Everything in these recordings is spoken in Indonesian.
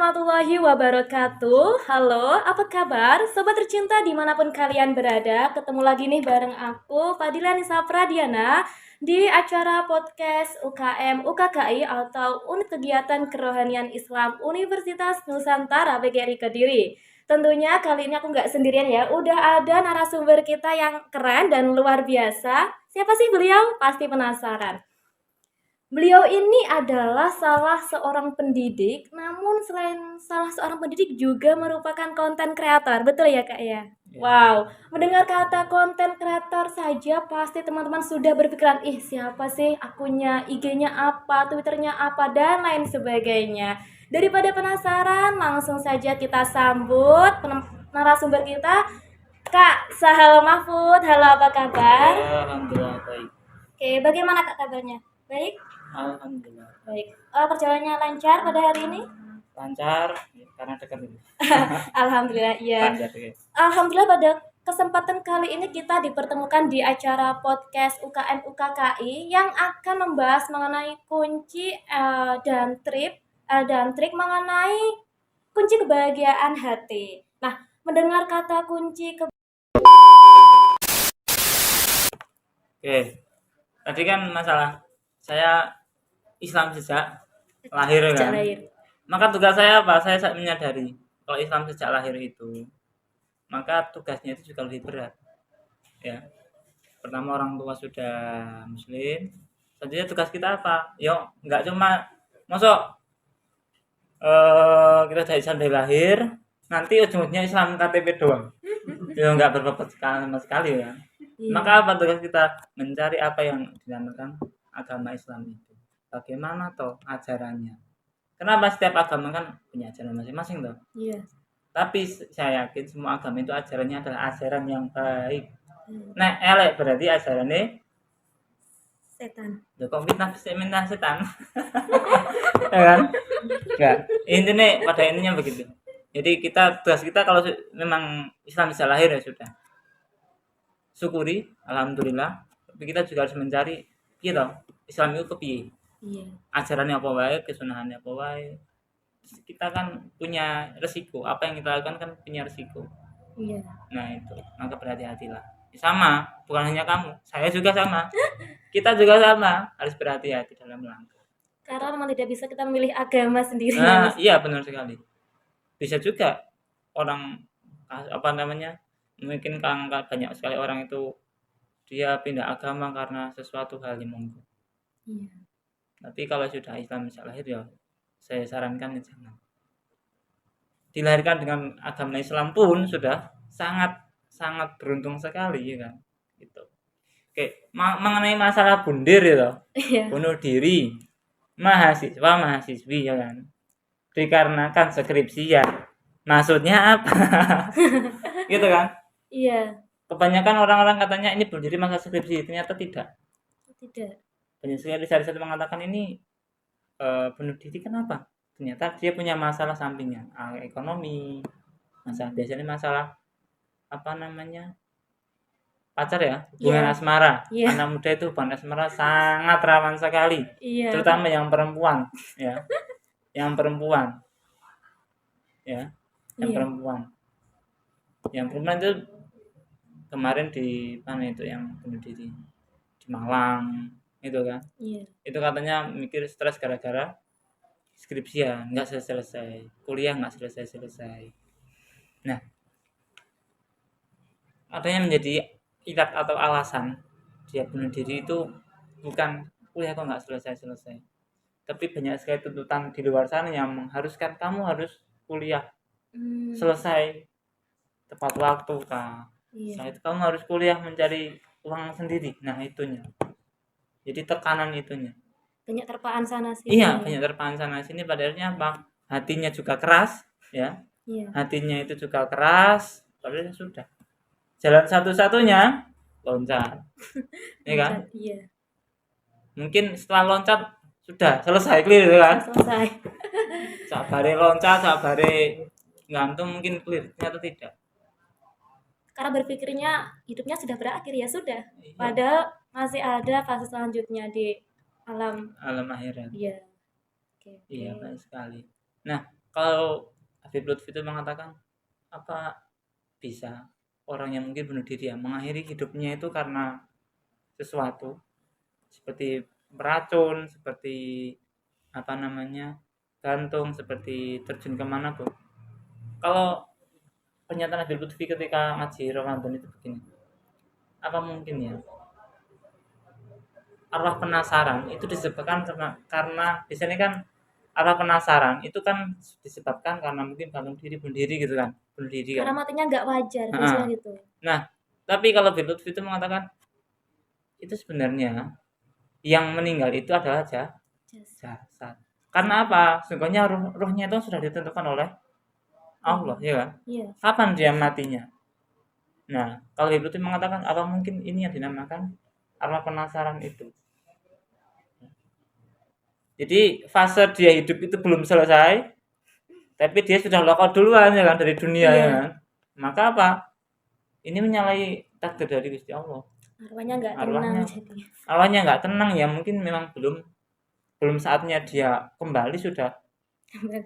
warahmatullahi wabarakatuh. Halo, apa kabar? Sobat tercinta dimanapun kalian berada. Ketemu lagi nih bareng aku, Fadila Nisa Pradiana, di acara podcast UKM UKKI atau Unit Kegiatan Kerohanian Islam Universitas Nusantara PGRI Kediri. Tentunya kali ini aku nggak sendirian ya, udah ada narasumber kita yang keren dan luar biasa. Siapa sih beliau? Pasti penasaran. Beliau ini adalah salah seorang pendidik, namun selain salah seorang pendidik juga merupakan konten kreator. Betul ya, Kak ya? Wow, mendengar kata konten kreator saja pasti teman-teman sudah berpikiran, ih siapa sih akunnya, IG-nya apa, Twitternya apa, dan lain sebagainya. Daripada penasaran, langsung saja kita sambut narasumber kita, Kak Sahal Mahfud. Halo, apa kabar? Alhamdulillah baik. Oke, bagaimana Kak kabarnya? Baik? Alhamdulillah Baik, perjalanannya lancar pada hari ini? lancar karena dekat ini. Alhamdulillah, iya. Lancar ya. Alhamdulillah pada kesempatan kali ini kita dipertemukan di acara podcast UKM UKKI yang akan membahas mengenai kunci dan trik mengenai kunci kebahagiaan hati. Nah, mendengar kata kunci Oke. Tadi kan masalah saya Islam sejak lahir kan. lahir. Maka tugas saya apa? Saya menyadari kalau Islam sejak lahir itu, maka tugasnya itu juga lebih berat. Ya. Pertama orang tua sudah muslim, selanjutnya tugas kita apa? Yo, enggak cuma masuk kita dari Islam dari lahir, nanti ujung-ujungnya Islam KTP doang. Ya enggak berbobot sama sekali ya. Iya. Maka apa tugas kita? Mencari apa yang dinamakan agama Islam itu. Bagaimana toh ajarannya? Kenapa setiap agama kan punya ajaran masing-masing toh? Iya. Tapi saya yakin semua agama itu ajarannya adalah ajaran yang baik. Nah, elek berarti ajarannya Setan. ya kok minta setan. Ya kan? Enggak. Intinya pada intinya begitu. Jadi tugas kita kalau memang Islam bisa lahir ya sudah. Syukuri, alhamdulillah. Tapi kita juga harus mencari kita Islam itu kepiye. Iya. Ajarannya apa wae, kesunahannya apa wae. Kita kan punya resiko. Apa yang kita lakukan kan punya resiko. Iya. Nah itu, maka berhati-hatilah. Sama, bukan hanya kamu, saya juga sama. Kita juga sama, harus berhati-hati dalam melangkah. Karena memang tidak bisa kita memilih agama sendiri. Nah, iya benar sekali. Bisa juga orang apa namanya? Mungkin kan banyak sekali orang itu dia pindah agama karena sesuatu hal yang monggo. Iya. Tapi kalau sudah Islam sejak lahir ya saya sarankan ya jangan. Dilahirkan dengan agama Islam pun sudah sangat beruntung sekali ya kan. Gitu. Oke, mengenai masalah bundir itu. Iya. Bunuh diri mahasiswi ya kan. Dikarenakan skripsian. Maksudnya apa? Gitu kan? Iya. Kebanyakan orang-orang katanya ini bunuh diri masa skripsi, ternyata tidak. Tidak. Banyak sekali riset mengatakan ini bunuh diri kenapa? Ternyata dia punya masalah sampingnya, ekonomi, biasanya masalah apa namanya pacar ya, hubungan asmara. Yeah. Anak muda itu hubungan asmara sangat rawan sekali, terutama yang perempuan, ya, yang perempuan itu kemarin di mana itu yang bunuh diri di Malang itu kan. Itu katanya mikir stres gara-gara skripsian nggak selesai, kuliah nggak selesai. Nah, adanya menjadi ilat atau alasan dia bunuh diri itu bukan kuliah kok nggak selesai, tapi banyak sekali tuntutan di luar sana yang mengharuskan kamu harus kuliah selesai tepat waktu kak. Setelah itu kamu harus kuliah mencari uang sendiri. Nah itunya. Jadi tekanan itunya. Banyak terpaan sana sini. Iya, banyak terpaan sana sini. Padahalnya apa? Hatinya juga keras, ya. Iya. Hatinya itu juga keras. Padahal sudah. Jalan satu-satunya loncat. Ya kan? Iya. Mungkin setelah loncat sudah selesai clear kan? Selesai. Sabare loncat, sabare gantung mungkin clear. Ternyata tidak. Karena berpikirnya hidupnya sudah berakhir ya sudah. Iya. Padahal masih ada fase selanjutnya di alam akhirat. Iya. Iya, baik sekali. Nah, Kalau Habib Lutfi itu mengatakan, apa bisa orang yang mungkin bunuh diri ya mengakhiri hidupnya itu karena sesuatu seperti beracun, seperti apa namanya gantung, seperti terjun kemana pun. Kalau pernyataan Habib Lutfi ketika ngaji Ramadan itu begini, apa mungkin ya arwah penasaran itu disebabkan karena di sini kan arwah penasaran itu kan disebabkan karena mungkin gantung diri bunuh diri gitu kan, bunuh diri Karena kan. matinya nggak wajar, Heeh. biasanya gitu. Nah, tapi kalau Habib Lutfi itu mengatakan itu sebenarnya yang meninggal itu adalah Just. jasad. Karena apa? Sesungguhnya ruhnya itu sudah ditentukan oleh Allah, ya kan? Iya. Kapan dia matinya? Nah, kalau Habib Lutfi mengatakan apa mungkin ini yang dinamakan arwah penasaran itu. Jadi fase dia hidup itu belum selesai, tapi dia sudah lokal duluan ya kan dari dunia ya Iya. kan. Maka apa? Ini menyalahi takdir dari Gusti Allah. Arwahnya nggak tenang Arwahnya, jadinya. arwahnya nggak tenang ya, mungkin memang belum saatnya dia kembali, sudah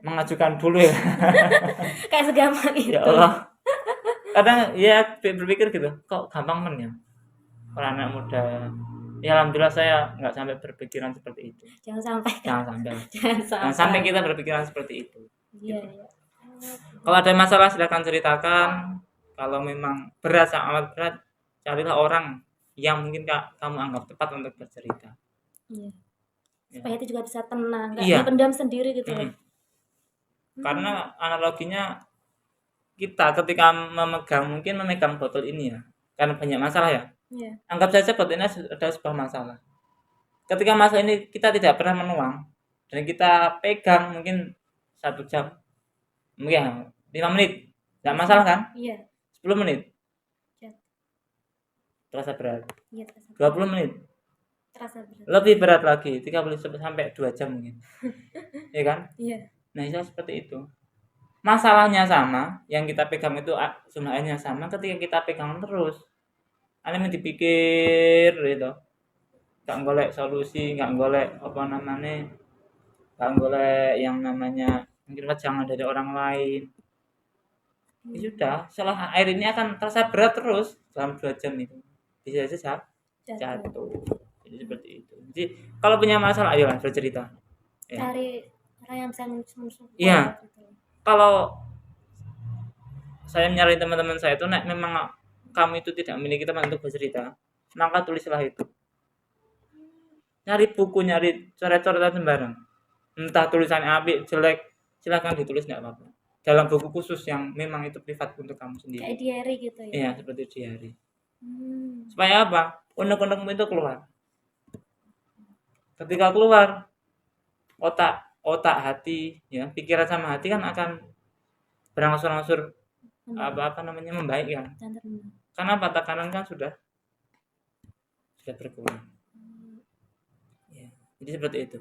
mengajukan dulu ya. Kayak segampang Ya itu. Allah. Kadang ya berpikir gitu, kok gampang men ya orang anak muda. Ya alhamdulillah saya nggak sampai berpikiran seperti itu. Jangan sampai. Jangan sampai. Jangan Jangan sampai. sampai kita berpikiran seperti itu. Iya, Gitu. iya. Kalau ada masalah silakan ceritakan. Kalau memang berat, sangat berat, carilah orang yang mungkin kamu anggap tepat untuk bercerita. Iya. Ya. Supaya itu juga bisa tenang, nggak Iya. dipendam sendiri gitu. Mm-mm. Karena analoginya kita ketika memegang botol ini ya, karena banyak masalah ya. Iya. Anggap saja botol ini ada sebuah masalah. Ketika masalah ini kita tidak pernah menuang dan kita pegang mungkin 1 jam, mungkin 5 menit, tidak masalah kan? Iya. 10 menit Iya. terasa berat. Iya, terasa 20 menit berat. lebih berat lagi, 30 sampai 2 jam mungkin. Ya kan? Iya. Nah, itu seperti itu. Masalahnya sama, yang kita pegang itu jumlahnya sama, ketika kita pegang terus aneh dipikir gitu, nggak golek solusi, nggak golek apa namanya, nggak golek yang namanya mungkin jangan dari orang lain. Ya sudah, setelah air ini akan terasa berat terus dalam 2 jam itu bisa saja jatuh. Jadi seperti itu. Jadi kalau punya masalah ayolah bercerita. Ya. Cari orang yang bisa mensupport. Iya. Gitu. Kalau saya nyari teman-teman saya itu, memang kamu itu tidak memiliki teman untuk bercerita, maka tulislah itu. Nyari buku, nyari coret-coretan sembarang. Entah tulisannya apik, jelek, silakan ditulis, enggak apa-apa. Dalam buku khusus yang memang itu privat untuk kamu sendiri. Kayak diary gitu ya. Iya, seperti diary. Hmm. Supaya apa? Unek-unekmu itu keluar. Ketika keluar, otak, hati, ya, pikiran sama hati kan akan berangsur-angsur apa namanya membaik kan. Karena tekanan kan sudah berkurang. Ya, jadi seperti itu.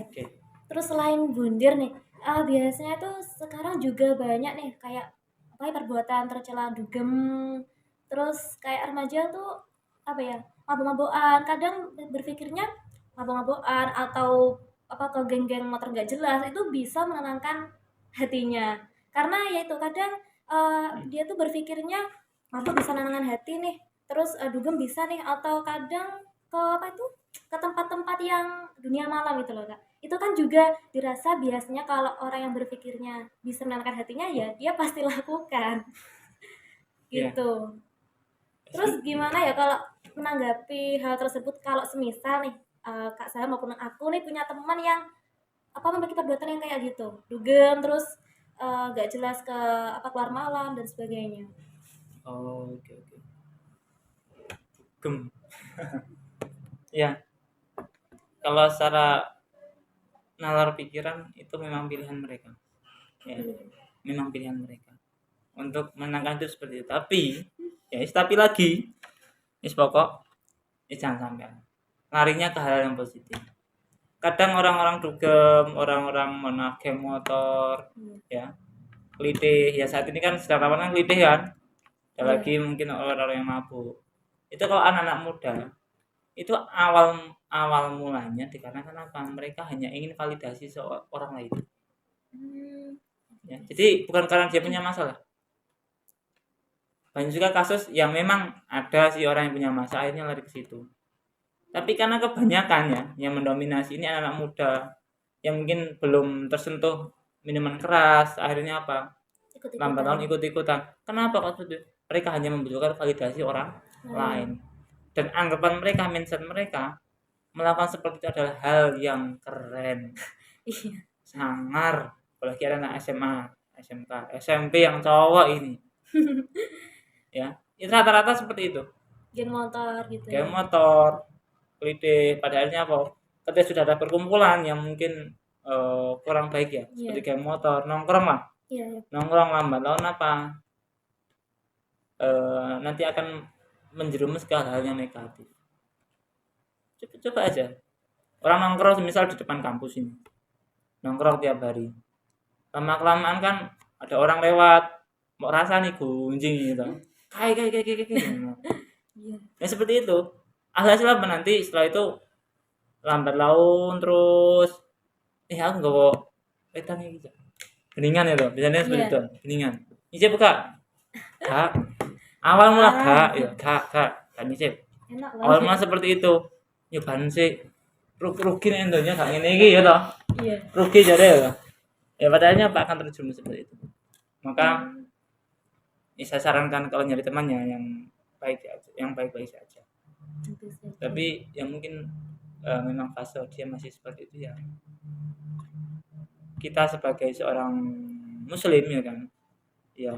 Oke. Terus selain bundir nih, biasanya tuh sekarang juga banyak nih kayak apa perbuatan tercela dugem. Terus kayak remaja tuh apa ya, mabok-mabokan. Kadang berpikirnya mabok-mabokan atau apa ke geng-geng motor gak jelas itu bisa menenangkan hatinya. Karena ya itu kadang dia tuh berpikirnya mabok bisa menenangkan hati nih. Terus dugem bisa nih, atau kadang ke apa itu, ke tempat-tempat yang dunia malam itu loh Kak. Itu kan juga dirasa biasanya kalau orang yang berpikirnya bisa menenangkan hatinya ya dia pasti lakukan. Gitu. Terus gimana ya kalau menanggapi hal tersebut, kalau semisal nih Kak saya maupun aku nih punya teman yang apa memiliki perbuatan yang kayak gitu, dugem, terus gak jelas ke apa keluar malam dan sebagainya. Oh, oke. Dugem. Ya. Kalau secara nalar pikiran itu memang pilihan mereka. Ya, memang pilihan mereka untuk menangkan itu seperti itu. Tapi lagi, pokok, jangan sampai larinya ke hal yang positif. Kadang orang-orang dugem, orang-orang game motor, ya, kelitih. Ya saat ini kan sedang rawan kelitih kan. Ada lagi mungkin orang-orang yang mabuk. Itu kalau anak-anak muda, itu awal mulanya dikarenakan apa? Mereka hanya ingin validasi orang lain. Ya, jadi bukan karena dia punya masalah. Banyak juga kasus yang memang ada sih orang yang punya masalah akhirnya lari ke situ. Tapi karena kebanyakannya yang mendominasi ini anak-anak muda yang mungkin belum tersentuh minuman keras, akhirnya apa? Lambat laun ikut-ikutan. Kenapa kok itu? Mereka hanya membutuhkan validasi orang lain. Dan anggapan mereka, mindset mereka melakukan seperti itu adalah hal yang keren. Sangar, apalagi ada anak SMA, SMK, SMP yang cowok ini. Ya, itu rata-rata seperti itu. Game motor gitu. Game motor, klide, pada akhirnya apa? Ketika sudah ada perkumpulan yang mungkin kurang baik ya, seperti game motor, nongkrong lah. Nongkrong lambat laun apa? Nanti akan menjerumus ke hal yang negatif. Coba aja. Orang nongkrong misal di depan kampus ini. Nongkrong tiap hari. Lama-kelamaan kan ada orang lewat, mau rasa nih gunjing gitu. Kayak. Ya seperti itu. Alhasil apa nanti setelah itu lambat laun terus aku nggak mau petang gitu. Beningan ya tuh, biasanya seperti itu. Beningan. Nyicip buka. Kak. Awal mula kak nyicip. Awal mula seperti itu. Nyobain sih. Rugi nih endonya gak ngene iki ya toh. Iya. Rugi jare ya. Ya padahalnya Pak akan terjerumus seperti itu. Maka saya sarankan kalau nyari temannya yang baik aja, yang baik-baik saja. Tapi yang mungkin memang fase dia masih seperti itu ya. Kita sebagai seorang muslim ya kan. Ya,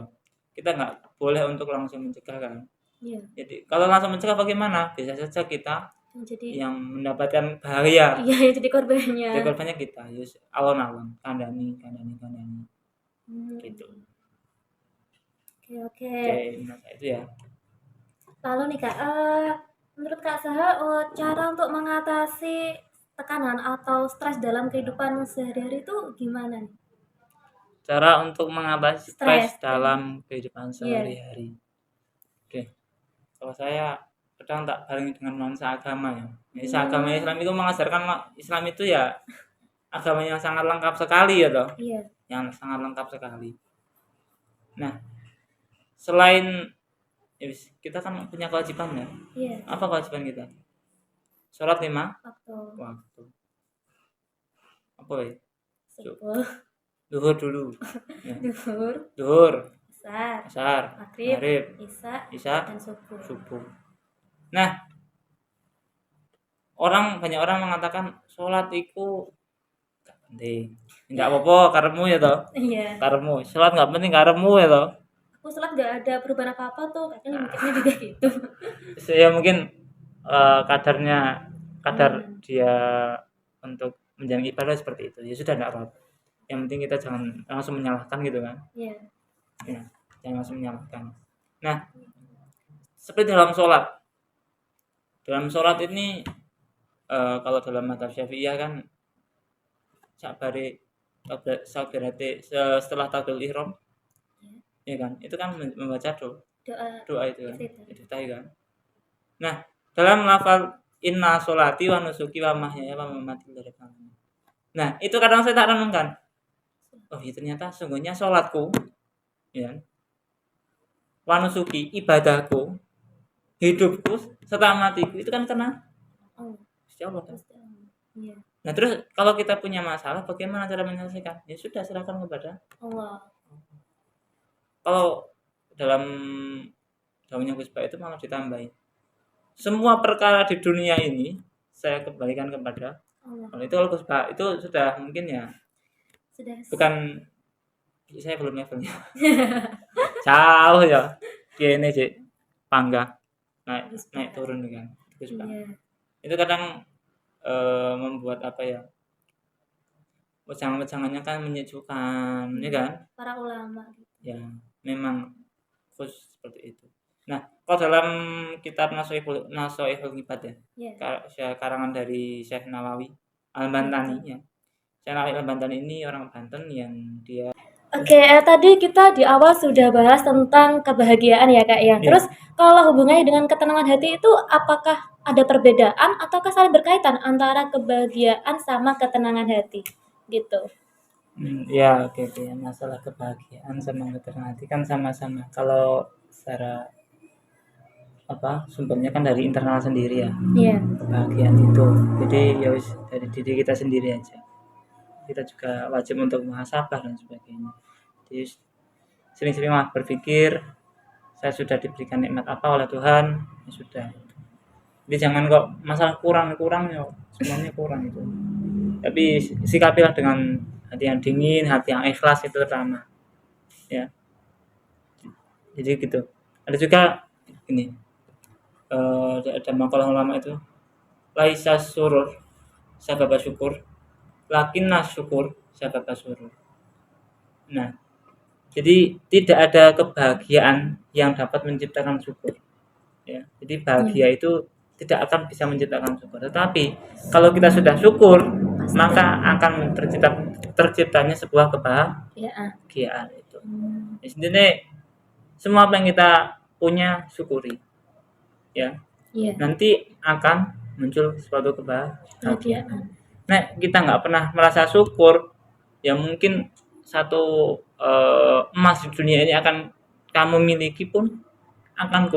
kita nggak boleh untuk langsung mencegah kan. Iya. Jadi kalau langsung mencegah bagaimana? Bisa saja kita yang mendapatkan bahaya. Iya, jadi korbannya. Jadi korbannya kita, yes, alon-alon, kandani. Gitu. Oke. Masa itu ya. Lalu nih Kak, menurut Kak Saha, cara untuk mengatasi tekanan atau stres dalam kehidupan sehari-hari itu gimana nih? Cara untuk mengatasi stres dalam kehidupan sehari-hari. Oke. Kalau saya kadang tak barengi dengan nuansa agama ya. Jadi agama Islam itu mengajarkan Islam itu ya agama yang sangat lengkap sekali ya toh. Iya. Yang sangat lengkap sekali. Nah, selain kita kan punya kewajiban ya. Iya. Apa kewajiban kita? Sholat 5 waktu. Apa ya? Duhur dulu. Ya. Duhur. Asar. Maghrib. Isya. Dan subuh. Nah, banyak orang mengatakan sholat itu gak penting. Enggak apa-apa karepmu ya toh. Iya. Karepmu. Sholat enggak penting karepmu ya toh. Aku sholat enggak ada perubahan apa-apa tuh. Kayaknya mikirnya juga gitu. Ya mungkin kadar dia untuk menjalani ibadah seperti itu. Ya sudah enggak apa-apa. Yang penting kita jangan langsung menyalahkan gitu kan. Iya. Ya, jangan langsung menyalahkan. Nah, seperti dalam sholat. Dalam sholat ini kalau dalam mazhab Syafi'iyah kan setelah takbiratul ihram ya kan itu kan membaca doa itu kan itu kan. Nah, dalam lafal inna sholati wa nusuki wa mahyaya wa mamati lillahi. Nah, itu kadang saya tak renungkan. Oh, ya ternyata sungguhnya sholatku ya. Wa nusuki ibadahku, hidupku serta matiku itu kan karena Allah kan. Iya. Nah, terus kalau kita punya masalah bagaimana cara menyelesaikan? Ya sudah serahkan kepada Allah. Kalau dalam daunnya Gus Pak itu malah ditambahin. Semua perkara di dunia ini saya kembalikan kepada Allah. Kalau itu Gus Pak itu sudah mungkin ya. Sudah. Bukan saya belum levelnya. Jauh ya. Gini sih. Pangga. Naik turun kan. Gus Pak. Iya. Itu kadang membuat apa ya? Wejangan-wejangannya kan menyejukkan, ya kan? Para ulama. Ya, memang khusus seperti itu. Nah, kalau dalam kitab Nashihul Ibadah ya, karangan dari Syekh Nawawi Al-Bantani ya. Syekh Nawawi Al-Bantani ini orang Banten yang dia Oke, tadi kita di awal sudah bahas tentang kebahagiaan ya Kak ya. Terus kalau hubungannya dengan ketenangan hati itu apakah ada perbedaan ataukah saling berkaitan antara kebahagiaan sama ketenangan hati gitu? Ya, oke oke. Masalah kebahagiaan sama ketenangan hati kan sama-sama. Kalau secara apa sumbernya kan dari internal sendiri ya, Iya. kebahagiaan itu. Jadi ya wis dari diri kita sendiri aja. Kita juga wajib untuk muhasabah dan sebagainya. Jadi sering-sering lah berpikir saya sudah diberikan nikmat apa oleh Tuhan, ya sudah. Jadi jangan kok masalah kurang ya semuanya kurang itu. Tapi sikapilah dengan hati yang dingin, hati yang ikhlas itu pertama. Ya, jadi gitu. Ada juga ini ada makalah ulama itu laisa surur sababa syukur lakinna syukur sababa surur. Nah, jadi tidak ada kebahagiaan yang dapat menciptakan syukur. Ya, jadi bahagia itu tidak akan bisa menciptakan syukur. Tetapi kalau kita sudah syukur, maka akan terciptanya sebuah kebahagiaan itu. Di sini semua apa yang kita punya syukuri. Ya. Iya. Nanti akan muncul suatu kebahagiaan. Kebahagiaan. Nah, kita nggak pernah merasa syukur, ya mungkin satu emas di dunia ini akan kamu miliki pun akan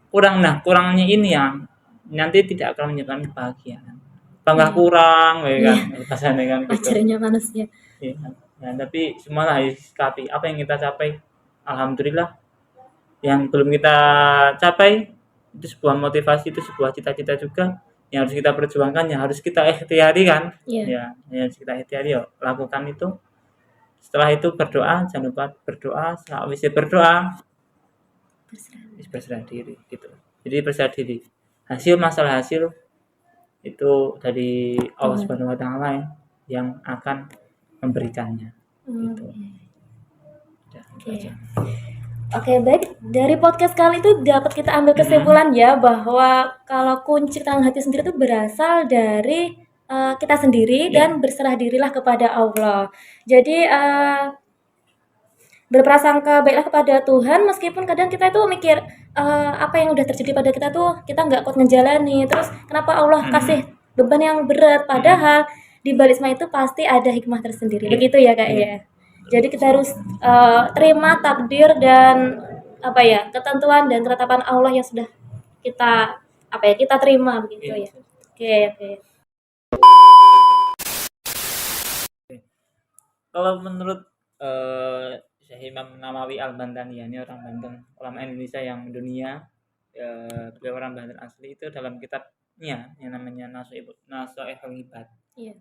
kurang. Nah, kurangnya ini yang nanti tidak akan menyebabkan kebahagiaan. Bangga kurang, ya kan? Bahasanya kan gitu. Wajarnya manusia. Ya. Nah, tapi semualah sikapi apa yang kita capai. Alhamdulillah. Yang belum kita capai itu sebuah motivasi, itu sebuah cita-cita juga yang harus kita perjuangkan, yang harus kita ikhtiari kan. Ya, yang harus kita ikhtiari ya, lakukan itu. Setelah itu berdoa, jangan lupa berdoa. Setelah berdoa berserah diri gitu. Jadi berserah diri. Masalah hasil itu dari Allah Subhanahu wa taala yang akan memberikannya. Gitu. Oke, baik. Dari podcast kali itu dapat kita ambil kesimpulan ya bahwa kalau kunci ketenangan hati sendiri itu berasal dari kita sendiri dan berserah dirilah kepada Allah. Jadi berprasangka baiklah kepada Tuhan meskipun kadang kita itu mikir apa yang udah terjadi pada kita tuh kita nggak kuat ngejalani. Terus kenapa Allah kasih beban yang berat, padahal di balik semua itu pasti ada hikmah tersendiri. Begitu ya Kak ya. Jadi kita harus terima takdir dan ketentuan dan ketetapan Allah yang sudah kita kita terima begitu ya. Oke. Kalau menurut Syekh Imam Nawawi Al-Bantani, ini orang Banten, ulama Indonesia yang dunia, beliau orang Banten asli, itu dalam kitabnya yang namanya Nasoihul Ibad. Iya.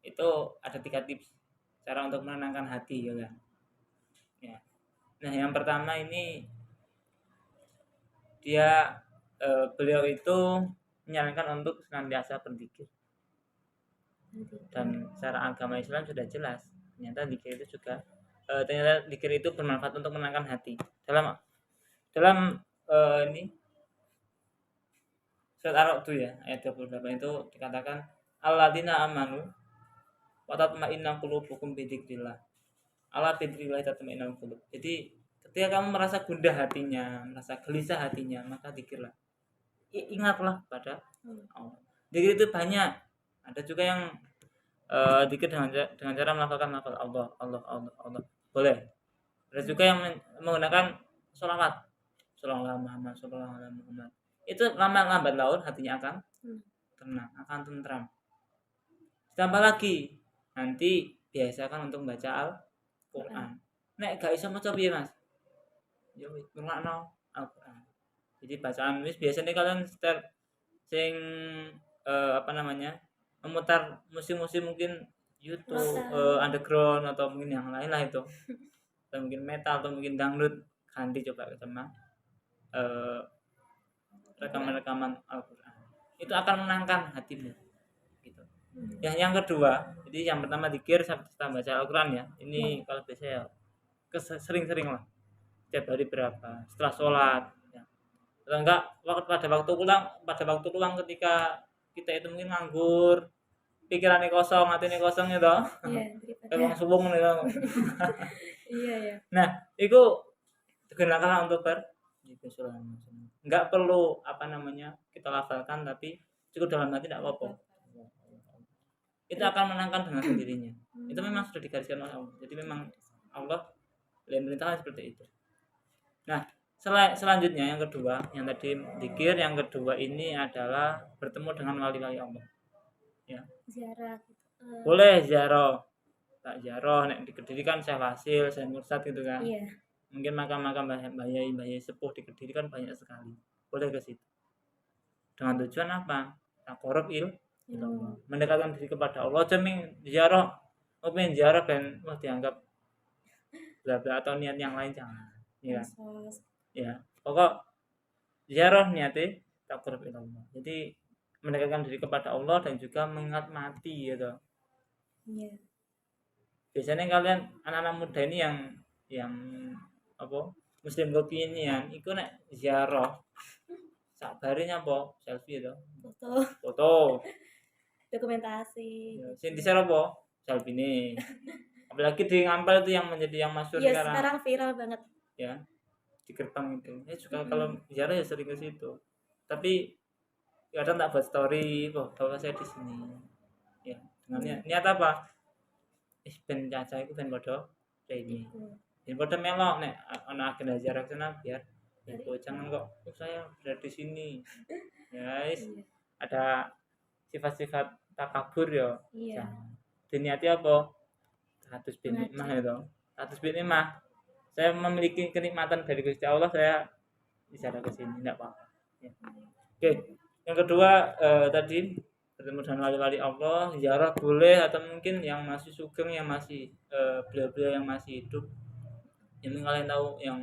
Itu ada 3 tips cara untuk menenangkan hati ya kan. Ya. Nah, yang pertama ini beliau itu menyarankan untuk senantiasa berzikir. Dan secara agama Islam sudah jelas ternyata zikir itu bermanfaat untuk menenangkan hati. Dalam ini surat Ar-Ra'd ya ayat 28 itu dikatakan alladzina amanu wa tatma'innu qulubuhum bi dzikrillah. Ala bi dzikrillah tatma'innul qulub. Jadi ketika kamu merasa gundah hatinya, merasa gelisah hatinya, maka zikirlah. Ingatlah pada Allah. Zikir itu banyak. Ada juga yang zikir dengan cara melafalkan lafal Allah. Boleh. Ada juga yang menggunakan sholawat. Sholawat Muhammad. Itu lambat laun hatinya akan tenang, akan tentram. Tambah lagi, nanti biasakan untuk membaca Al-Qur'an. Nek gak iso maca piye, Mas? Ya wis ngrungokno Al-Qur'an. Jadi bacaan biasanya kalian sing memutar musik-musik mungkin YouTube, underground atau mungkin yang lain lah itu. Atau mungkin metal atau mungkin dangdut, ganti coba sama rekaman Al-Qur'an. Itu akan menenangkan hatimu. Gitu. Yang kedua, jadi yang pertama zikir setelah baca Al-Qur'an ya. Ini kalau biasa ya sering-sering lah. Setiap hari berapa? Setelah sholat ya. Atau enggak pada waktu pulang ketika kita itu mungkin nganggur, pikirannya kosong, hatinya kosong gitu. Emang subung gitu. Iya. Nah, itu digunakan untuk berzikir. Enggak perlu kita lafalkan, tapi cukup dalam hati tidak apa-apa. itu akan menangkan dengan sendirinya. Itu memang sudah digariskan oleh Allah. Jadi memang Allah yang memerintahkan seperti itu. Nah, selanjutnya yang kedua, yang tadi zikir, yang kedua ini adalah bertemu dengan wali-wali Allah. Ya. Ziarah gitu. Boleh ziarah. Tak ziarah nek di Kediri kan Syekh Wasil, Syekh Mursad gitu kan. Iya. Mungkin makam-makam bahayai sepuh di Kediri kan banyak sekali. Boleh ke situ. Dengan tujuan apa? Taqarrub ilallah. Mendekatkan diri kepada Allah. Ceming ziarah, pengen ziarah ben dianggap bla bla atau niat yang lain jangan. Ya. Ya. Pokok ziarah niatnya taqarrub ilallah. Jadi mendekatkan diri kepada Allah dan juga mengingat mati gitu. Iya. Biasanya kalian anak-anak muda ini yang apa muslim kekinian iku nek ziarah sakbarenya apa selfie itu foto Dokumentasi. ya, sing di-share apa selfie ini apalagi di Ngampel itu yang menjadi yang masyhur Iya, sekarang sekarang viral banget ya di gerbang itu juga kalau ziarah ya sering ke situ tapi kadang tak buat story bahwa saya di sini ya dengan niat apa ben caca iku ben padha ini ben padha melok nek ana agenda ziarah sana biar itu jangan kok saya berada di sini guys ada sifat-sifat takabur ya jangan diniati apa status bin nikmah itu status bin nikmah saya memiliki kenikmatan dari Gusti Allah saya ziarah ke sini enggak apa-apa ya. Oke yang kedua tadi bertemu dengan wali-wali Allah ziarah boleh atau mungkin yang masih sugeng yang masih beliau-beliau yang masih hidup yang kalian tahu yang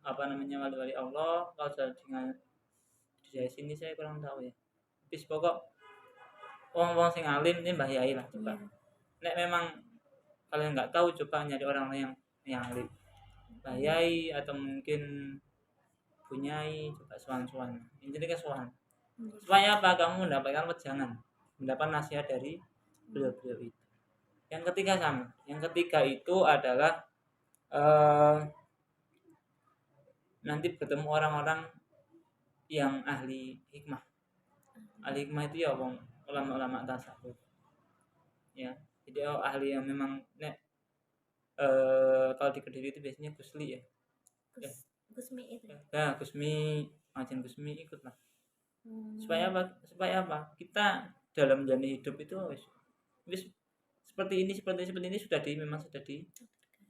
apa namanya wali-wali Allah kalau dengan di sini saya kurang tahu ya tapi pokok wong-wong sing alim ini Mbah Yai lah coba nek memang kalian nggak tahu coba nyari orang yang alim Mbah Yai atau mungkin Bunyai coba suan-suan intinya kan suan supaya apa kamu mendapatkan wejangan mendapat nasihat dari beliau-beliau itu yang ketiga sama yang ketiga itu adalah nanti bertemu orang-orang yang ahli hikmah itu ya wong ulama-ulama tasawuf ya jadi ahli yang memang nek kalau di Kediri itu biasanya Gusli ya Gusmi itu ya Gusmi Majen Gusmi ikut lah supaya apa kita dalam menjalani hidup itu wis seperti ini sudah memang sudah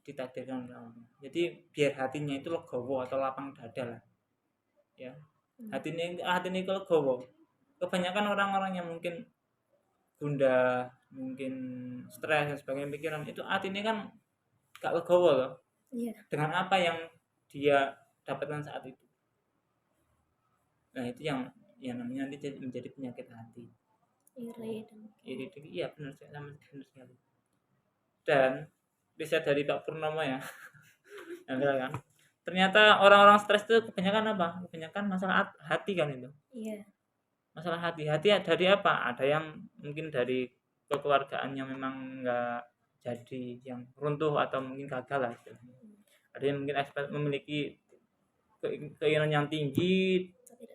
ditakdirkan oleh Allah jadi biar hatinya itu legowo atau lapang dada lah ya hatinya itu legowo kebanyakan orang-orang yang mungkin gundah mungkin stres dan sebagainya pikiran itu hatinya kan gak legowo loh dengan apa yang dia dapatkan saat itu nah itu yang namanya nanti menjadi penyakit hati iri iya benar sekali dan riset dari Pak Purnomo ya yang kan ternyata orang-orang stres itu kebanyakan apa kebanyakan masalah hati kan itu masalah hati dari apa ada yang mungkin dari kekeluargaan yang memang enggak jadi yang runtuh atau mungkin gagal lah ada yang mungkin memiliki keinginan yang tinggi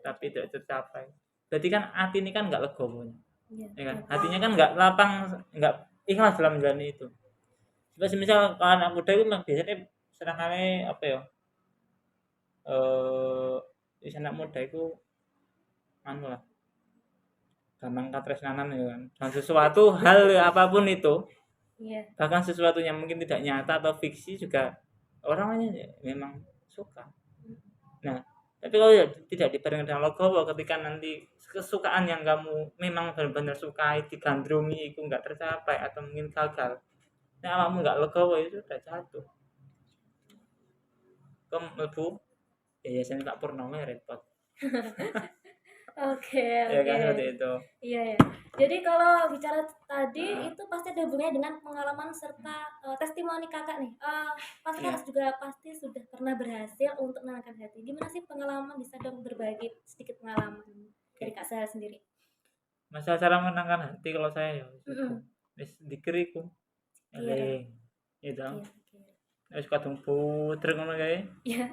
tapi tidak tercapai berarti kan hati ini kan enggak legowo ya kan hatinya kan enggak lapang enggak ikhlas dalam menjalani itu misal kalau anak muda itu biasanya serangkali apa ya anak muda itu anu lah gampang katresnanan ya kan dan sesuatu hal apapun itu bahkan sesuatu yang mungkin tidak nyata atau fiksi juga orangnya memang suka nah tapi kalau tidak dibarengi dengan legowo ketika nanti kesukaan yang kamu memang benar-benar sukai digandrungi itu nggak tercapai atau mungkin gagal nah kamu nggak legowo itu sudah jatuh kamu mlebu yayasan Pak Purnomo ya repot Oke. Ya kan seperti itu. Iya. Jadi kalau bicara tadi itu pasti ada hubungannya dengan pengalaman serta testimoni kakak nih. Pasti kakak juga pasti sudah pernah berhasil untuk menenangkan hati. Gimana sih pengalaman bisa dong berbagi sedikit pengalaman dari Kak Sahel sendiri? Masalah cara menenangkan hati kalau saya ya. Wis dikiriku. Eling. Gitu. Wis kadung putrek ngono kae. Iya.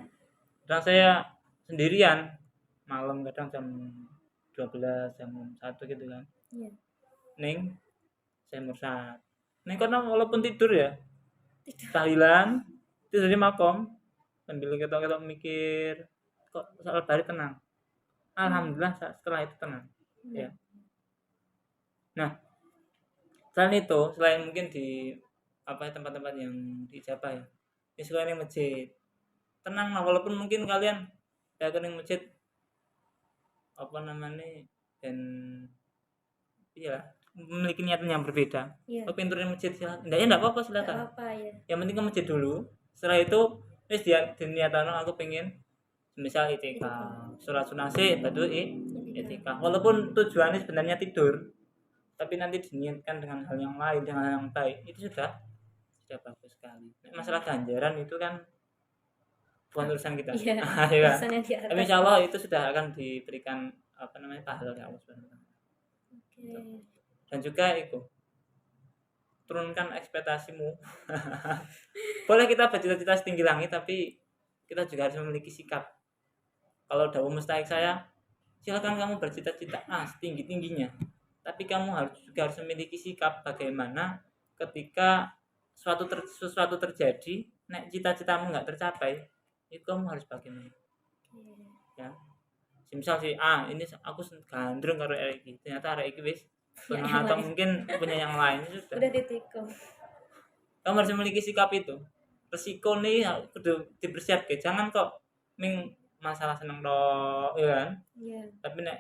Dan saya sendirian malam kadang jam 12 jam 1 gitu kan. Iya. Ning saya mursat. Ning kono walaupun tidur ya, tahlilan, tidur di makom sambil ketok-ketok mikir, kok soal bari tenang. Alhamdulillah setelah itu tenang. Ya. Nah, selain mungkin di tempat-tempat yang diijabah ya. Di selain masjid. Tenang lah walaupun mungkin kalian datang ke masjid dan iya memiliki niatan yang berbeda. Iya. Kalau pintu masjid silakan. Enggak apa-apa Nggak silakan. apa ya. Yang penting ke masjid dulu. Setelah itu wis dia diniatan aku pengen misal itikaf, sholat sunase batu itikaf. Walaupun tujuannya sebenarnya tidur, tapi nanti diniatkan dengan hal yang lain, dengan hal yang baik, itu sudah bagus sekali. Masalah ganjaran itu kan bukan urusan kita. Iya. Ya. Urusannya di atas. Tapi insya Allah itu sudah akan diberikan pahala oleh Allah Subhanahu wa taala. Oke. Dan juga itu turunkan ekspektasimu. Boleh kita bercita-cita setinggi langit, tapi kita juga harus memiliki sikap. Kalau dawuh mustahik saya, silakan kamu bercita-cita setinggi-tingginya. Tapi kamu juga harus memiliki sikap bagaimana ketika sesuatu terjadi, nek cita-citamu nggak tercapai, itu kamu harus bagaimana? Ya. Misal sih, ini aku gandrung karo arek iki. Ternyata arek iki wis atau mungkin punya yang lain sudah. Udah ditikung. Kamu harus memiliki sikap itu. Resiko nih kudu dipersiapke. Jangan kok masalah seneng tok, ya kan? Iya. Tapi nek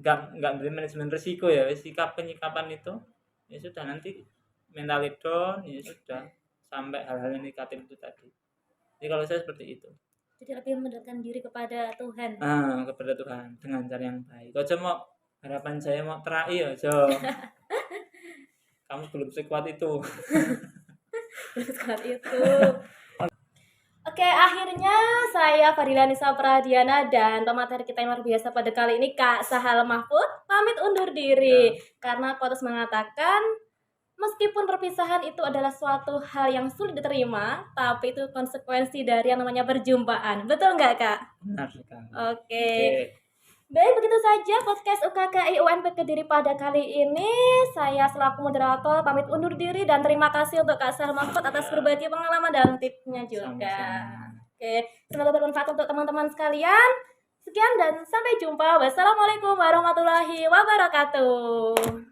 enggak beri manajemen risiko ya, sikap penyikapan itu ya sudah nanti mental down ya sudah sampai hal-hal yang negatif itu tadi. Jadi kalau saya seperti itu. Jadi lebih mendekatkan diri kepada Tuhan. Kepada Tuhan dengan cara yang baik. Kau cuma harapan saya mau terakhir aja. Kamu belum sekuat itu. Sekuat itu. Oke, akhirnya saya Fadila Nisa Pradiana dan pemateri kita yang luar biasa pada kali ini Kak Sahal Mahfud pamit undur diri karena Kotos mengatakan meskipun perpisahan itu adalah suatu hal yang sulit diterima, tapi itu konsekuensi dari yang namanya perjumpaan. Betul nggak, Kak? Benar sekali. Oke. Baik, begitu saja podcast UKKI UNP Kediri pada kali ini. Saya selaku moderator pamit undur diri dan terima kasih untuk Kak Sahal Mahfud atas berbagi pengalaman dan tipsnya juga. Sama-sama. Oke, semoga bermanfaat untuk teman-teman sekalian. Sekian dan sampai jumpa. Wassalamualaikum warahmatullahi wabarakatuh.